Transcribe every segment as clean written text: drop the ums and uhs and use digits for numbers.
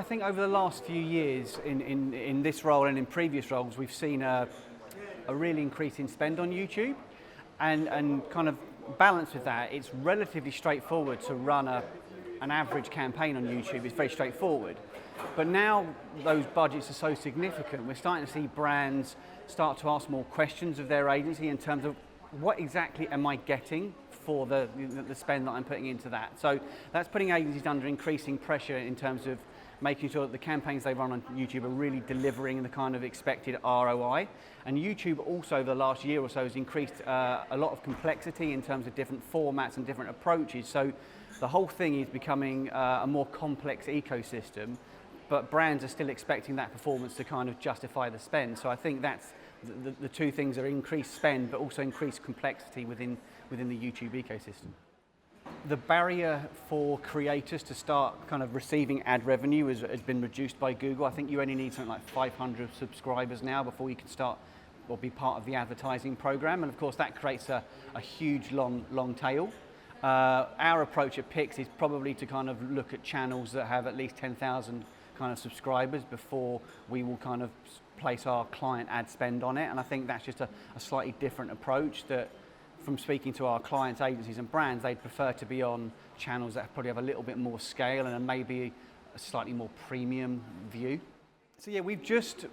I think over the last few years in this role and in previous roles, we've seen a really increase in spend on YouTube, and kind of balanced with that, it's relatively straightforward to run an average campaign on YouTube. It's very straightforward. But now those budgets are so significant, we're starting to see brands start to ask more questions of their agency in terms of what exactly am I getting for the spend that I'm putting into that. So that's putting agencies under increasing pressure in terms of making sure that the campaigns they run on YouTube are really delivering the kind of expected ROI. And YouTube also over the last year or so has increased a lot of complexity in terms of different formats and different approaches. So the whole thing is becoming a more complex ecosystem, but brands are still expecting that performance to kind of justify the spend. So I think that's the two things are increased spend, but also increased complexity within the YouTube ecosystem. The barrier for creators to start kind of receiving ad revenue has been reduced by Google. I think you only need something like 500 subscribers now before you can start or be part of the advertising program. And of course that creates a huge long tail. Our approach at Pix is probably to kind of look at channels that have at least 10,000 kind of subscribers before we will kind of place our client ad spend on it. And I think that's just a slightly different approach that, from speaking to our clients, agencies and brands, they'd prefer to be on channels that probably have a little bit more scale and maybe a slightly more premium view. So yeah, we've just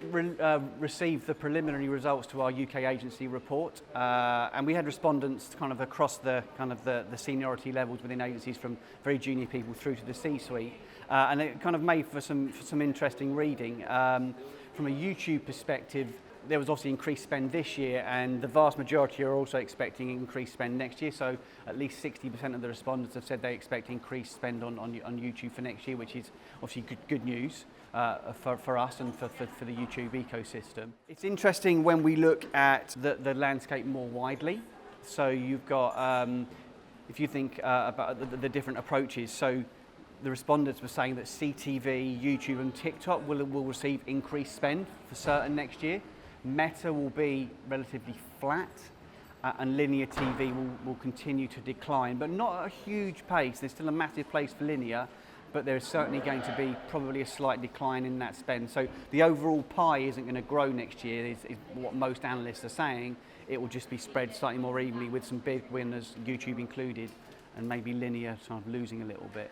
received the preliminary results to our UK agency report, and we had respondents kind of across the seniority levels within agencies, from very junior people through to the C-suite, and it kind of made for some interesting reading. From a YouTube perspective, there was obviously increased spend this year, and the vast majority are also expecting increased spend next year. So at least 60% of the respondents have said they expect increased spend on YouTube for next year, which is obviously good news for us and for the YouTube ecosystem. It's interesting when we look at the landscape more widely. So you've got, if you think about the different approaches, so the respondents were saying that CTV, YouTube and TikTok will receive increased spend for certain next year. Meta will be relatively flat, and linear TV will continue to decline, but not at a huge pace. There's still a massive place for linear, but there is certainly going to be probably a slight decline in that spend. So the overall pie isn't going to grow next year, is what most analysts are saying. It will just be spread slightly more evenly with some big winners, YouTube included, and maybe linear sort of losing a little bit.